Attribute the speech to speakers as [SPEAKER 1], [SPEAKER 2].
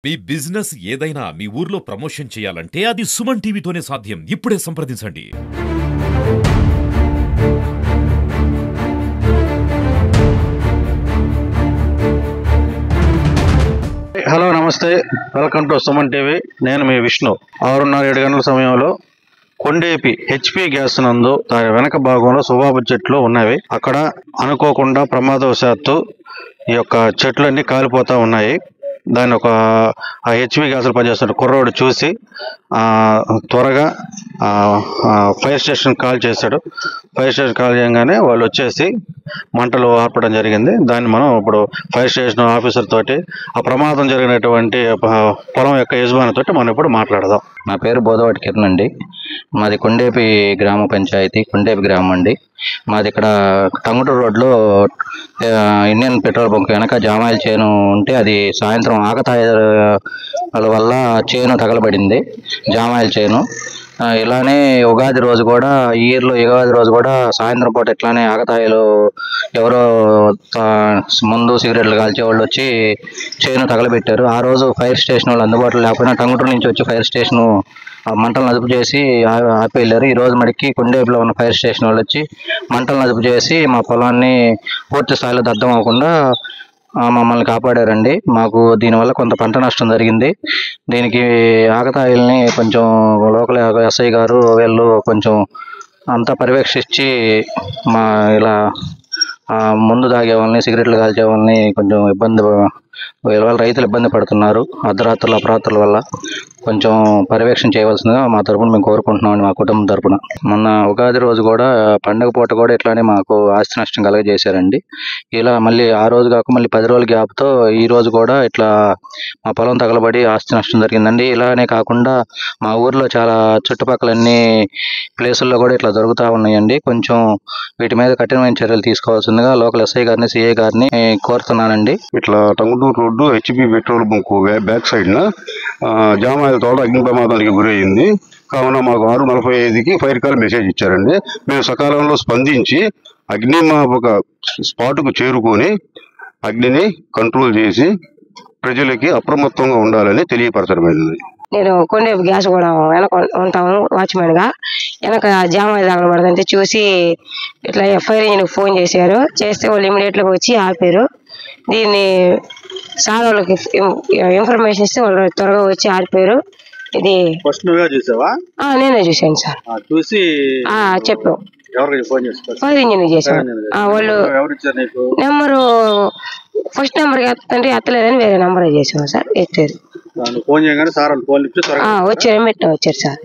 [SPEAKER 1] మీ business ఏదైనా మీ ఊర్లో promotion చేయాలంటే అది సుమన్ టీవీతోనే సాధ్యం. ఇప్పుడే సంప్రదించండి.
[SPEAKER 2] హలో నమస్తే, వెల్కమ్ టు సుమన్ టీవీ. నేను మీ విష్ణు. 6:30-7 గంటల సమయంలో కొండేపి హెచ్పి గ్యాస్ నందు దాని వెనక భాగంలో సుబాబు చెట్లు ఉన్నవి. అక్కడ అనుకోకుండా ప్రమాదవశాత్తు ఈ యొక్క చెట్లన్నీ కాలిపోతూ ఉన్నాయి. దాన్ని ఒక హెచ్పి గ్యాస్లో పనిచేస్తున్న కుర్రోడు చూసి త్వరగా ఫైర్ స్టేషన్ కాల్ చేశాడు. ఫైర్ స్టేషన్ కాల్ చేయగానే వాళ్ళు వచ్చేసి మంటలు ఆర్పడం జరిగింది. దాన్ని మనం ఇప్పుడు ఫైర్ స్టేషన్ ఆఫీసర్ తోటి ఆ ప్రమాదం జరిగినటువంటి పొలం యొక్క యజమానితోటి మనం ఇప్పుడు మాట్లాడదాం.
[SPEAKER 3] నా పేరు బోధవాటి కిరణ్ అండి. మాది కొండేపి గ్రామ పంచాయతీ, కొండేపి గ్రామం అండి. మాది ఇక్కడ టంగుటూరు రోడ్లో ఇండియన్ పెట్రోల్ బంక్ వెనక జామాయిల్ చేను ఉంటే అది సాయంత్రం ఆకతాయిల వల్ల చేను తగలబడింది, జామాయిల్ చేను. ఇలానే ఉగాది రోజు కూడా, ఈ ఇయర్లో ఉగాది రోజు కూడా సాయంత్రం పూట ఇట్లానే ఆకతాయిలు ఎవరో ముందు సిగరెట్లు కాల్చే వాళ్ళు వచ్చి చేను తగలబెట్టారు. ఆ రోజు ఫైర్ స్టేషన్ వాళ్ళు అందుబాటులో లేకపోయినా టంగుటూరు నుంచి వచ్చి ఫైర్ స్టేషన్ మంటలను అదుపు చేసి ఆపి వెళ్ళారు. ఈ రోజు మడికి కొండేపులో ఉన్న ఫైర్ స్టేషన్ వాళ్ళు వచ్చి మంటలను అదుపు చేసి మా పొలాన్ని పూర్తి స్థాయిలో దగ్ధం అవ్వకుండా మమ్మల్ని కాపాడారండి. మాకు దీనివల్ల కొంత పంట నష్టం జరిగింది. దీనికి ఆకతాయిల్ని కొంచెం లోకల్ ఎస్ఐ గారు వీళ్ళు కొంచెం అంతా పర్యవేక్షించి మా ఇలా ముందు తాగే వాళ్ళని, సిగరెట్లు కాల్చే వాళ్ళని కొంచెం రైతులు ఇబ్బంది పడుతున్నారు. అర్ధరాత్రుల అపరాత్రుల వల్ల కొంచెం పర్యవేక్షణ చేయవలసిందిగా మా తరపున మేము కోరుకుంటున్నామండి, మా కుటుంబం తరపున. మొన్న ఉగాది రోజు కూడా పండగ పూట కూడా ఇట్లానే మాకు ఆస్తి నష్టం కలగజేశారండి. ఇలా మళ్ళీ ఆ రోజు కాక మళ్ళీ 10 రోజుల గ్యాప్తో ఈ రోజు కూడా ఇట్లా మా పొలం తగలబడి ఆస్తి నష్టం జరిగిందండి. ఇలానే కాకుండా మా ఊర్లో చాలా చుట్టుపక్కల అన్ని ప్లేసుల్లో కూడా ఇట్లా జరుగుతూ ఉన్నాయండి. కొంచెం వీటి మీద కఠినమైన చర్యలు తీసుకోవాల్సిందిగా లోకల్ ఎస్ఐ గారిని, సిఐ గారిని కోరుతున్నానండి.
[SPEAKER 4] ఇట్లా Tangutur road HP petrol bunk back side న జామాయిల తోట అగ్ని ప్రమాదానికి గురయ్యింది. కావున మాకు 6:45కి ఫైర్ కాల్ మెసేజ్ ఇచ్చారండి. మేము సకాలంలో స్పందించి అగ్నిమాపక స్పాట్కు చేరుకొని అగ్నిని కంట్రోల్ చేసి ప్రజలకి అప్రమత్తంగా ఉండాలని తెలియపరచడమైనది.
[SPEAKER 5] నేను కొండేపు గ్యాస్ కూడా వెనక ఉంటాము వాచ్మెన్ గా. వెనక జామాయిల్ తగలబడదంటే చూసి ఇట్లా ఫైర్ ఇంజిన్ ఫోన్ చేశారు. చేస్తే వాళ్ళు ఇమీడియట్ గా వచ్చి ఆపారు. దీన్ని సార్ వాళ్ళకి ఇన్ఫర్మేషన్ ఇస్తే వాళ్ళు త్వరగా వచ్చి ఆడిపోయారు. ఇది నేనే చూశాను సార్. చూసి చెప్పాం, ఫైర్ ఇంజిన్ చేశారు. వాళ్ళు నెంబరు ఫస్ట్ నెంబర్ ఎత్తలేదని వేరే నెంబర్ చేసాం సార్. ఎత్తారు, వచ్చారు, వచ్చారు సార్.